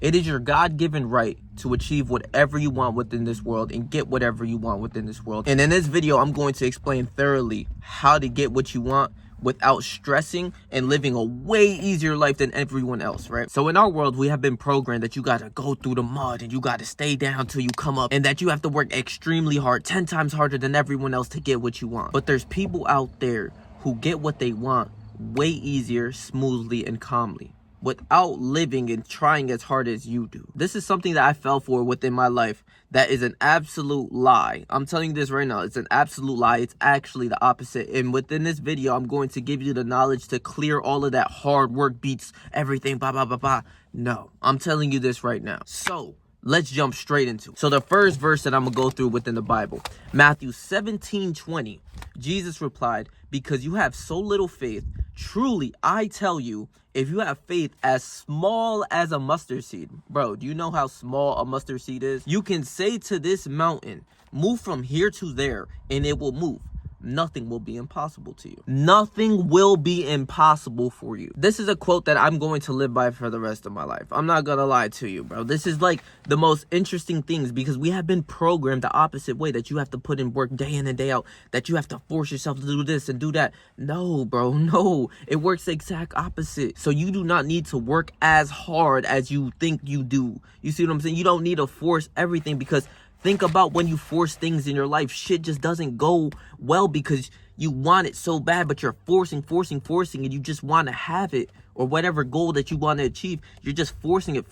It is your God-given right to achieve whatever you want within this world and get whatever you want within this world. And in this video, I'm going to explain thoroughly how to get what you want without stressing and living a way easier life than everyone else, right? So in our world, we have been programmed that you got to go through the mud and you got to stay down till you come up, and that you have to work extremely hard, 10 times harder than everyone else to get what you want. But there's people out there who get what they want way easier, smoothly, and calmly, without living and trying as hard as you do. This is something that I fell for within my life that is an absolute lie. I'm telling you this right now. It's an absolute lie. It's actually the opposite. And within this video, I'm going to give you the knowledge to clear all of that hard work beats everything, blah, blah, blah, blah. No, I'm telling you this right now. So let's jump straight into it. So the first verse that I'm going to go through within the Bible, Matthew 17:20, Jesus replied, "Because you have so little faith, truly, I tell you, if you have faith as small as a mustard seed." Bro, do you know how small a mustard seed is? You can say to this mountain, "Move from here to there," and it will move. Nothing will be impossible to you. Nothing will be impossible for you. This is a quote that I'm going to live by for the rest of my life. I'm not gonna lie to you, bro. This is like the most interesting things, because we have been programmed the opposite way, that you have to put in work day in and day out, that you have to force yourself to do this and do that. No, bro, no. It works the exact opposite. So you do not need to work as hard as you think you do. You see what I'm saying? You don't need to force everything, because think about when you force things in your life, shit just doesn't go well because you want it so bad, but you're forcing, and you just want to have it, or whatever goal that you want to achieve, you're just forcing it.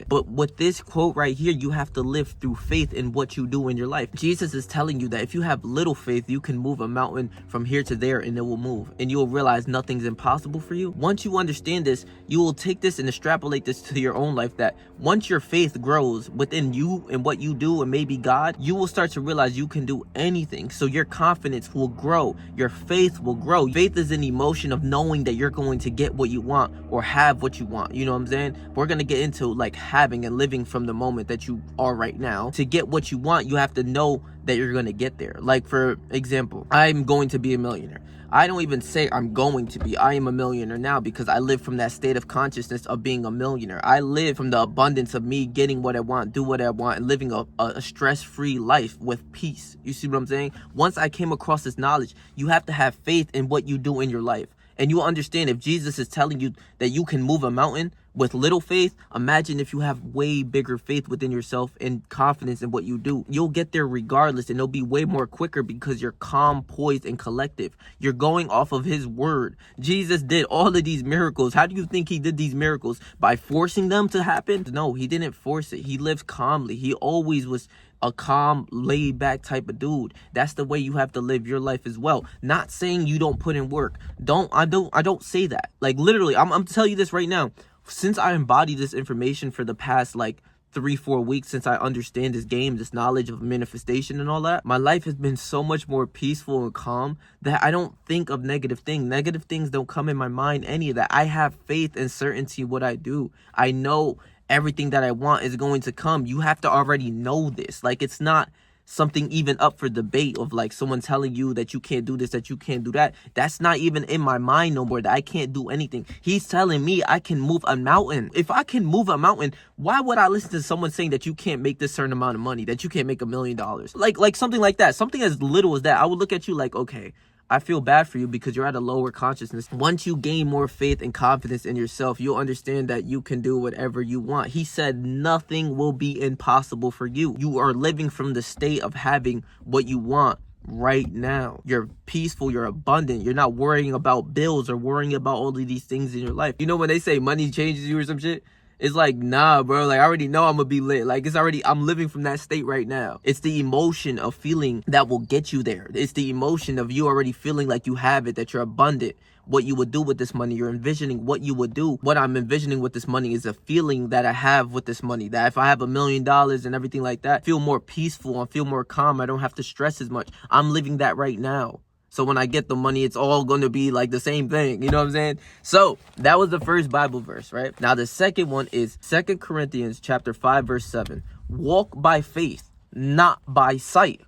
But with this quote right here, you have to live through faith in what you do in your life. Jesus is telling you that if you have little faith, you can move a mountain from here to there and it will move, and you will realize nothing's impossible for you. Once you understand this, you will take this and extrapolate this to your own life, that once your faith grows within you and what you do, and maybe God, you will start to realize you can do anything. So your confidence will grow, your faith will grow. Faith is an emotion of knowing that you're going to get what you want or have what you want. You know what I'm saying? We're going to get into like having and living from the moment that you are right now. To get what you want, you have to know that you're going to get there. Like, for example, I'm going to be a millionaire. I don't even say I'm going to be. I am a millionaire now, because I live from that state of consciousness of being a millionaire. I live from the abundance of me getting what I want, do what I want, and living a stress-free life with peace. You see what I'm saying? Once I came across this knowledge, you have to have faith in what you do in your life. And you will understand, if Jesus is telling you that you can move a mountain with little faith, imagine if you have way bigger faith within yourself and confidence in what you do. You'll get there regardless, and it'll be way more quicker because you're calm, poised, and collective. You're going off of his word. Jesus did all of these miracles. How do you think he did these miracles? By forcing them to happen? No, he didn't force it. He lived calmly. He always was a calm, laid back type of dude. That's the way you have to live your life as well. Not saying you don't put in work. I don't say that. Like, literally, I'm telling you this right now. Since I embody this information for the past like 3-4 weeks, since I understand this game, this knowledge of manifestation and all that, my life has been so much more peaceful and calm that I don't think of negative things. Negative things don't come in my mind, any of that. I have faith and certainty in what I do. I know everything that I want is going to come. You have to already know this. Like, it's not something even up for debate of like someone telling you that you can't do this, that you can't do that. That's not even in my mind no more, that I can't do anything. He's telling me I can move a mountain. If I can move a mountain, why would I listen to someone saying that you can't make this certain amount of money, that you can't make $1 million? Like something like that, something as little as that. I would look at you like, okay, I feel bad for you because you're at a lower consciousness. Once you gain more faith and confidence in yourself, you'll understand that you can do whatever you want. He said nothing will be impossible for you. You are living from the state of having what you want right now. You're peaceful, you're abundant, you're not worrying about bills or worrying about all of these things in your life. You know when they say money changes you or some shit? It's like, nah, bro. Like, I already know I'm gonna be lit. Like, I'm living from that state right now. It's the emotion of feeling that will get you there. It's the emotion of you already feeling like you have it, that you're abundant. What you would do with this money, you're envisioning what you would do. What I'm envisioning with this money is a feeling that I have with this money, that if I have $1 million and everything like that, I feel more peaceful, I feel more calm, I don't have to stress as much. I'm living that right now. So when I get the money, it's all going to be like the same thing. You know what I'm saying? So that was the first Bible verse, right? Now the second one is 2 Corinthians chapter 5, verse 7. Walk by faith, not by sight.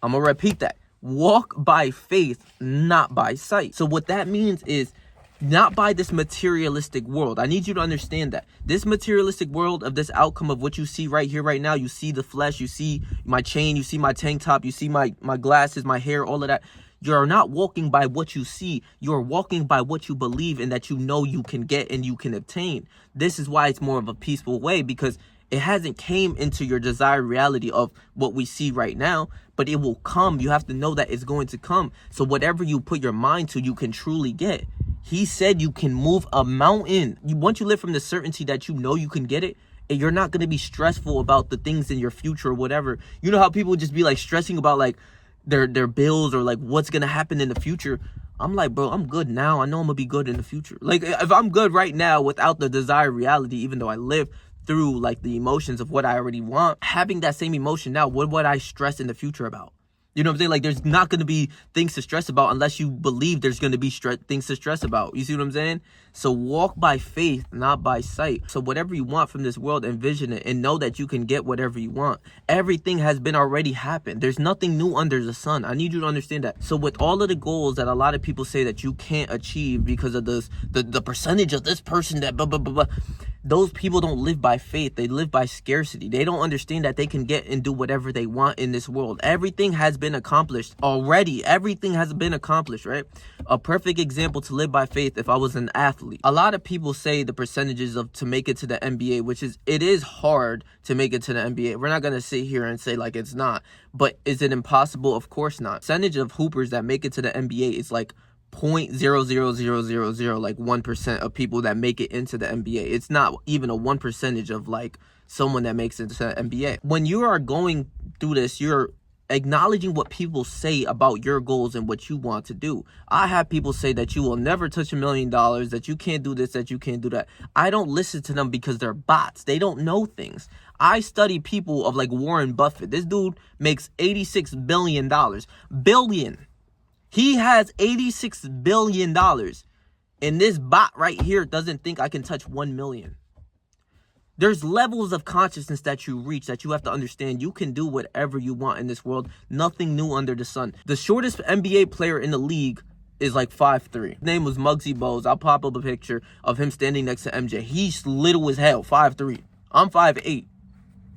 I'm going to repeat that. Walk by faith, not by sight. So what that means is not by this materialistic world. I need you to understand that this materialistic world of this outcome of what you see right here, right now, you see the flesh, you see my chain, you see my tank top, you see my glasses, my hair, all of that. You're not walking by what you see. You're walking by what you believe and that you know you can get and you can obtain. This is why it's more of a peaceful way, because it hasn't came into your desired reality of what we see right now, but it will come. You have to know that it's going to come. So whatever you put your mind to, you can truly get. He said you can move a mountain. Once you live from the certainty that you know you can get it, and you're not going to be stressful about the things in your future or whatever. You know how people just be like stressing about like their bills or like what's going to happen in the future. I'm like, bro, I'm good now. I know I'm going to be good in the future. Like if I'm good right now without the desired reality, even though I live through like the emotions of what I already want, having that same emotion now, what would I stress in the future about? You know what I'm saying? Like there's not going to be things to stress about unless you believe there's going to be things to stress about. You see what I'm saying? So walk by faith, not by sight. So whatever you want from this world, envision it and know that you can get whatever you want. Everything has been already happened. There's nothing new under the sun. I need you to understand that. So with all of the goals that a lot of people say that you can't achieve because of this, the percentage of this person that blah, blah, blah, blah. Those people don't live by faith. They live by scarcity. They don't understand that they can get and do whatever they want in this world. Everything has been accomplished already. Everything has been accomplished, right? A perfect example to live by faith if I was an athlete. A lot of people say the percentages of to make it to the NBA, which is, it is hard to make it to the NBA. We're not going to sit here and say like it's not. But is it impossible? Of course not. Percentage of hoopers that make it to the NBA is like 0.00000 like 1% of people that make it into the NBA. It's not even a 1% of like someone that makes it to the NBA. When you are going through this, you're acknowledging what people say about your goals and what you want to do. I have people say that you will never touch $1 million, that you can't do this, that you can't do that. I don't listen to them because they're bots. They don't know things. I study people of like Warren Buffett. This dude makes $86 billion. Billion. He has $86 billion. And this bot right here doesn't think I can touch 1 million. There's levels of consciousness that you reach that you have to understand. You can do whatever you want in this world. Nothing new under the sun. The shortest NBA player in the league is like 5'3". His name was Muggsy Bogues. I'll pop up a picture of him standing next to MJ. He's little as hell, 5'3". I'm 5'8".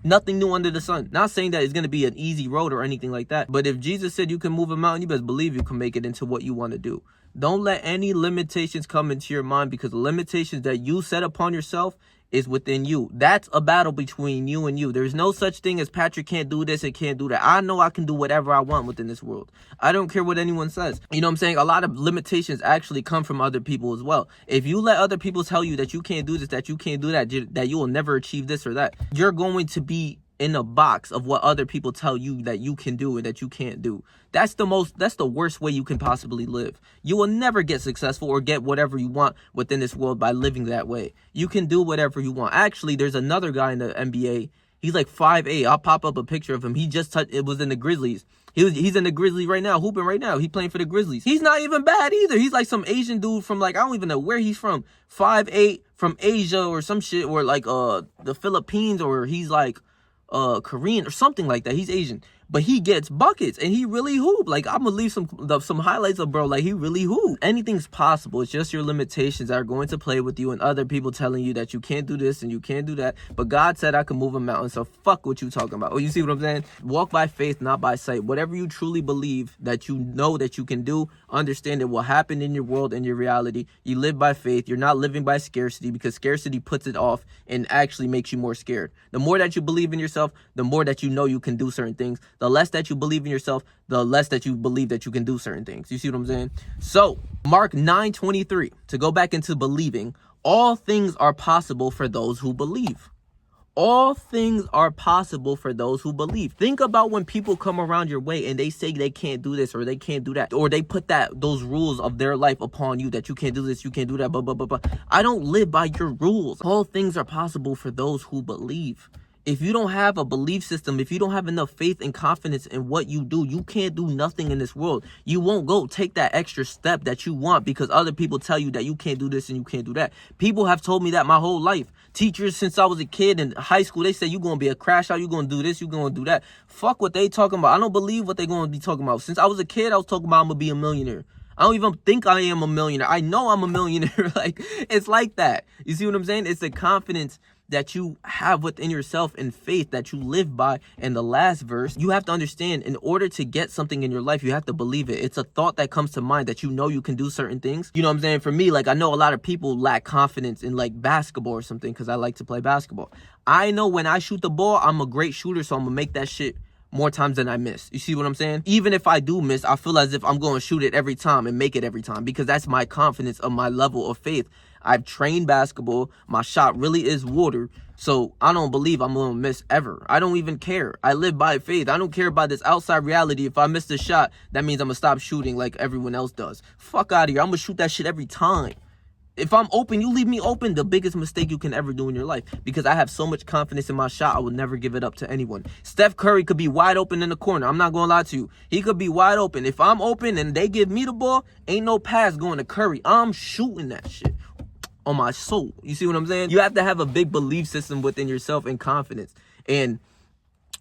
Nothing new under the sun. Not saying that it's going to be an easy road or anything like that. But if Jesus said you can move a mountain, you best believe you can make it into what you want to do. Don't let any limitations come into your mind, because the limitations that you set upon yourself is within you. That's a battle between you and you. There's no such thing as Patrick can't do this and can't do that. I know I can do whatever I want within this world. I don't care what anyone says. You know what I'm saying? A lot of limitations actually come from other people as well. If you let other people tell you that you can't do this, that you can't do that, that you will never achieve this or that, you're going to be in a box of what other people tell you that you can do and that you can't do. That's the worst way you can possibly live. You will never get successful or get whatever you want within this world by living that way. You can do whatever you want. Actually, there's another guy in the NBA. He's like 5'8". I'll pop up a picture of him. He just it was in the Grizzlies. He's in the Grizzlies right now, hooping right now. He's playing for the Grizzlies. He's not even bad either. He's like some Asian dude from like, I don't even know where he's from. 5'8", from Asia or some shit, or like the Philippines, or he's like Korean or something like that. He's Asian, but he gets buckets and he really hoop. Like, I'm gonna leave some highlights of bro. Like, he really hoop. Anything's possible. It's just your limitations that are going to play with you and other people telling you that you can't do this and you can't do that. But God said I can move a mountain, so fuck what you talking about. Oh, you see what I'm saying? Walk by faith, not by sight. Whatever you truly believe that you know that you can do, understand it will happen in your world and your reality. You live by faith. You're not living by scarcity, because scarcity puts it off and actually makes you more scared. The more that you believe in yourself, the more that you know you can do certain things. The less that you believe in yourself, the less that you believe that you can do certain things. You see what I'm saying? So, Mark 9:23, to go back into believing, all things are possible for those who believe. All things are possible for those who believe. Think about when people come around your way and they say they can't do this or they can't do that, or they put those rules of their life upon you that you can't do this, you can't do that, blah, blah, blah, blah. I don't live by your rules. All things are possible for those who believe. If you don't have a belief system, if you don't have enough faith and confidence in what you do, you can't do nothing in this world. You won't go take that extra step that you want because other people tell you that you can't do this and you can't do that. People have told me that my whole life. Teachers since I was a kid in high school, they say you're going to be a crash out, you're going to do this, you're going to do that. Fuck what they talking about. I don't believe what they going to be talking about. Since I was a kid, I was talking about I'm going to be a millionaire. I don't even think I am a millionaire. I know I'm a millionaire. Like, it's like that. You see what I'm saying? It's the confidence that you have within yourself and faith that you live by. In the last verse, you have to understand, in order to get something in your life, you have to believe it. It's a thought that comes to mind that you know you can do certain things. You know what I'm saying? For me, like, I know a lot of people lack confidence in like basketball or something because I like to play basketball. I know when I shoot the ball, I'm a great shooter, so I'm gonna make that shit more times than I miss. You see what I'm saying? Even if I do miss, I feel as if I'm going to shoot it every time and make it every time, because that's my confidence of my level of faith. I've trained basketball. My shot really is water. So I don't believe I'm going to miss ever. I don't even care. I live by faith. I don't care about this outside reality. If I miss the shot, that means I'm going to stop shooting like everyone else does. Fuck out of here. I'm going to shoot that shit every time. If I'm open, you leave me open. The biggest mistake you can ever do in your life, because I have so much confidence in my shot, I will never give it up to anyone. Steph Curry could be wide open in the corner. I'm not going to lie to you. He could be wide open. If I'm open and they give me the ball, ain't no pass going to Curry. I'm shooting that shit on my soul. You see what I'm saying? You have to have a big belief system within yourself and confidence. And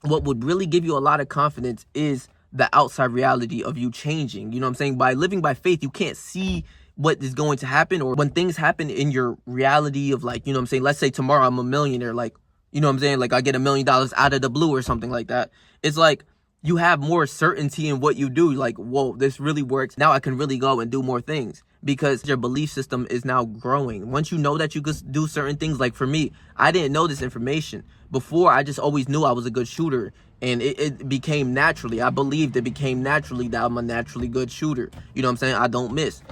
what would really give you a lot of confidence is the outside reality of you changing. You know what I'm saying? By living by faith, you can't see what is going to happen, or when things happen in your reality of, like, you know what I'm saying, let's say tomorrow I'm a millionaire, like, you know what I'm saying, like I get $1 million out of the blue or something like that. It's like you have more certainty in what you do. Like, whoa, this really works. Now I can really go and do more things, because your belief system is now growing. Once you know that you could do certain things, like for me, I didn't know this information before. I just always knew I was a good shooter, and it became naturally. I believed it became naturally that I'm a naturally good shooter. You know what I'm saying? I don't miss.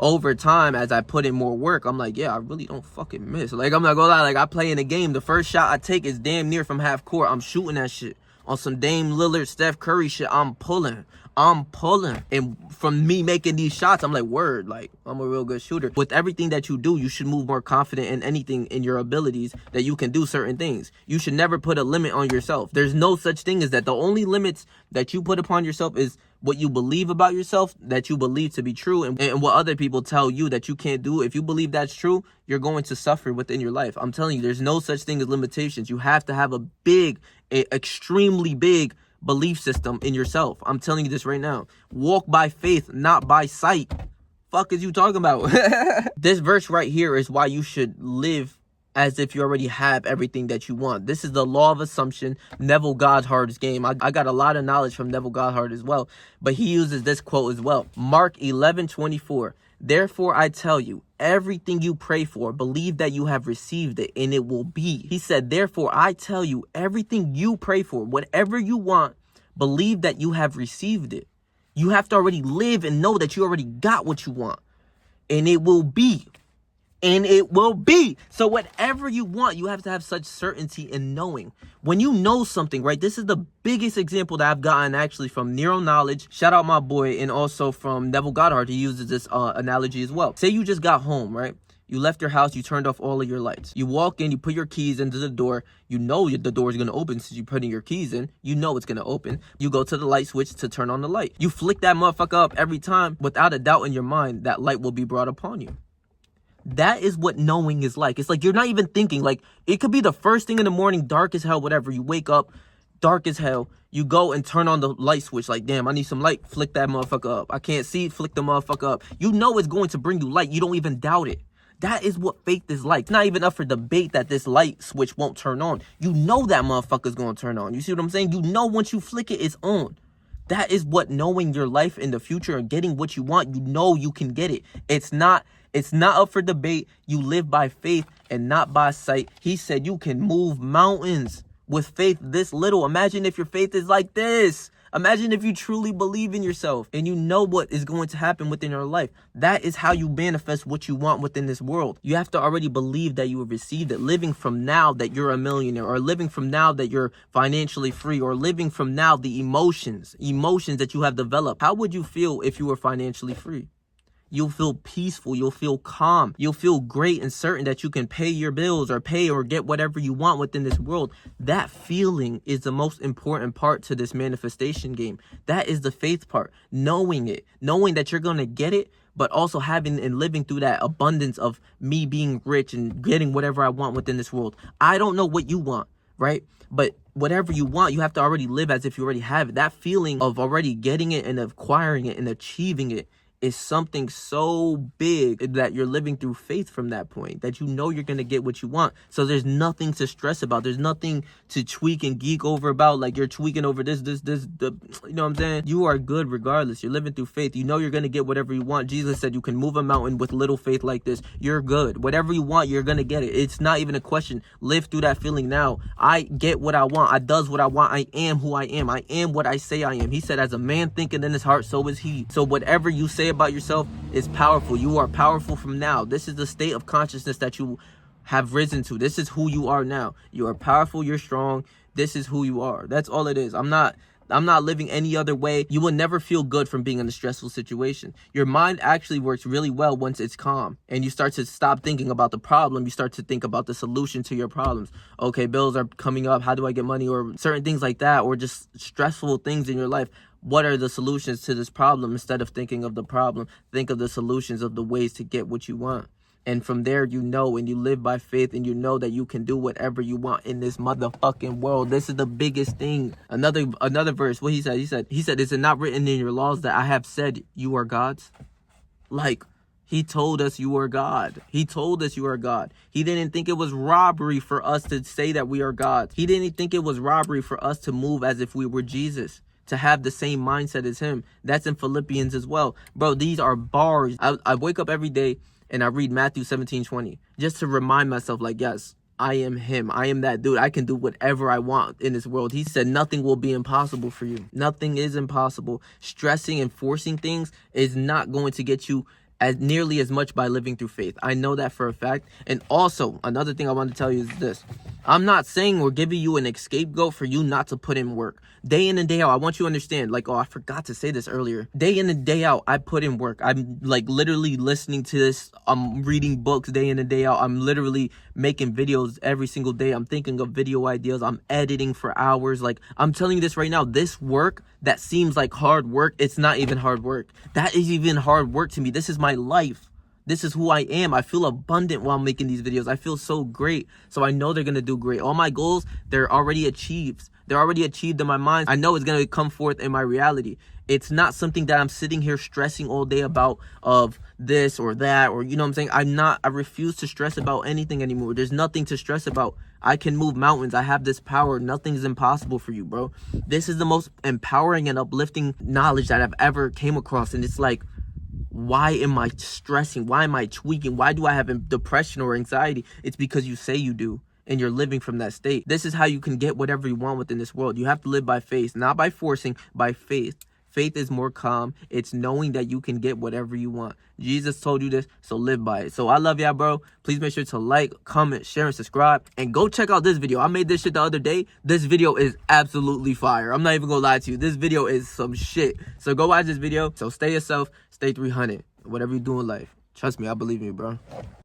Over time, as I put in more work, I'm like, yeah, I really don't fucking miss. Like, I'm not gonna lie, like, I play in a game, the first shot I take is damn near from half court. I'm shooting that shit. On some Dame Lillard, Steph Curry shit, I'm pulling. And from me making these shots, I'm like, word, like, I'm a real good shooter. With everything that you do, you should move more confident in anything in your abilities, that you can do certain things. You should never put a limit on yourself. There's no such thing as that. The only limits that you put upon yourself is what you believe about yourself, that you believe to be true, and what other people tell you that you can't do. If you believe that's true, you're going to suffer within your life. I'm telling you, there's no such thing as limitations. You have to have a extremely big belief system in yourself. I'm telling you this right now. Walk by faith, not by sight. Fuck is you talking about? This verse right here is why you should live as if you already have everything that you want. This is the law of assumption, Neville Goddard's game. I got a lot of knowledge from Neville Goddard as well, but he uses this quote as well. Mark 11:24. Therefore, I tell you, everything you pray for, believe that you have received it, and it will be. He said, therefore, I tell you, everything you pray for, whatever you want, believe that you have received it. You have to already live and know that you already got what you want, and it will be. And it will be. So whatever you want, you have to have such certainty in knowing. When you know something, right? This is the biggest example that I've gotten actually from Neuro Knowledge. Shout out my boy. And also from Neville Goddard. He uses this analogy as well. Say you just got home, right? You left your house. You turned off all of your lights. You walk in. You put your keys into the door. You know the door is going to open since you're putting your keys in. You know it's going to open. You go to the light switch to turn on the light. You flick that motherfucker up every time. Without a doubt in your mind, that light will be brought upon you. That is what knowing is like. It's like you're not even thinking. Like, it could be the first thing in the morning, dark as hell, whatever. You wake up, dark as hell. You go and turn on the light switch. Like, damn, I need some light. Flick that motherfucker up. I can't see. Flick the motherfucker up. You know it's going to bring you light. You don't even doubt it. That is what faith is like. It's not even up for debate that this light switch won't turn on. You know that motherfucker's going to turn on. You see what I'm saying? You know once you flick it, it's on. That is what knowing your life in the future and getting what you want, you know you can get it. It's not up for debate. You live by faith and not by sight. He said you can move mountains with faith this little. Imagine if your faith is like this. Imagine if you truly believe in yourself and you know what is going to happen within your life. That is how you manifest what you want within this world. You have to already believe that you have received it. Living from now that you're a millionaire, or living from now that you're financially free, or living from now the emotions that you have developed. How would you feel if you were financially free? You'll feel peaceful. You'll feel calm. You'll feel great and certain that you can pay your bills or pay or get whatever you want within this world. That feeling is the most important part to this manifestation game. That is the faith part. Knowing it. Knowing that you're going to get it, but also having and living through that abundance of me being rich and getting whatever I want within this world. I don't know what you want, right? But whatever you want, you have to already live as if you already have it. That feeling of already getting it and acquiring it and achieving it is something so big that you're living through faith from that point, that you know you're going to get what you want. So there's nothing to stress about. There's nothing to tweak and geek over about. Like you're tweaking over this, you know what I'm saying? You are good regardless. You're living through faith. You know you're going to get whatever you want. Jesus said you can move a mountain with little faith like this. You're good. Whatever you want, you're going to get it. It's not even a question. Live through that feeling now. I get what I want. I does what I want. I am who I am. I am what I say I am. He said, as a man thinketh in his heart, so is he. So whatever you say about yourself is powerful. You are powerful from now. This is the state of consciousness that you have risen to. This is who you are now. You are powerful. You're strong. This is who you are. That's all it is. I'm not living any other way. You will never feel good from being in a stressful situation. Your mind actually works really well once it's calm and you start to stop thinking about the problem. You start to think about the solution to your problems. Okay, bills are coming up. How do I get money? Or certain things like that, or just stressful things in your life. What are the solutions to this problem? Instead of thinking of the problem, think of the solutions of the ways to get what you want. And from there, you know, and you live by faith, and you know that you can do whatever you want in this motherfucking world. This is the biggest thing. Another verse, what he said, is it not written in your laws that I have said you are gods? Like, he told us you are God. He told us you are God. He didn't think it was robbery for us to say that we are gods. He didn't think it was robbery for us to move as if we were Jesus, to have the same mindset as him. That's in Philippians as well. Bro, these are bars. I wake up every day and I read Matthew 17:20 just to remind myself, like, yes, I am him. I am that dude. I can do whatever I want in this world. He said nothing will be impossible for you. Nothing is impossible. Stressing and forcing things is not going to get you as nearly as much by living through faith. I know that for a fact. And also, another thing I want to tell you is this. I'm not saying we're giving you an scapegoat for you not to put in work. Day in and day out, I want you to understand, like, oh, I forgot to say this earlier. Day in and day out, I put in work. I'm, like, literally listening to this. I'm reading books day in and day out. I'm literally making videos every single day. I'm thinking of video ideas. I'm editing for hours. Like, I'm telling you this right now. This work that seems like hard work, it's not even hard work. That is even hard work to me. This is my life. This is who I am. I feel abundant while making these videos. I feel so great. So I know they're going to do great. All my goals, they're already achieved. They're already achieved in my mind. I know it's going to come forth in my reality. It's not something that I'm sitting here stressing all day about of this or that, or, you know what I'm saying? I refuse to stress about anything anymore. There's nothing to stress about. I can move mountains. I have this power. Nothing's impossible for you, bro. This is the most empowering and uplifting knowledge that I've ever came across. And it's like, why am I stressing? Why am I tweaking? Why do I have depression or anxiety? It's because you say you do, and you're living from that state. This is how you can get whatever you want within this world. You have to live by faith, not by forcing, by faith. Faith is more calm. It's knowing that you can get whatever you want. Jesus told you this, so live by it. So I love y'all, bro. Please make sure to like, comment, share, and subscribe. And go check out this video. I made this shit the other day. This video is absolutely fire. I'm not even gonna lie to you. This video is some shit. So go watch this video. So stay yourself, stay 300. Whatever you do in life. Trust me, I believe in you, bro.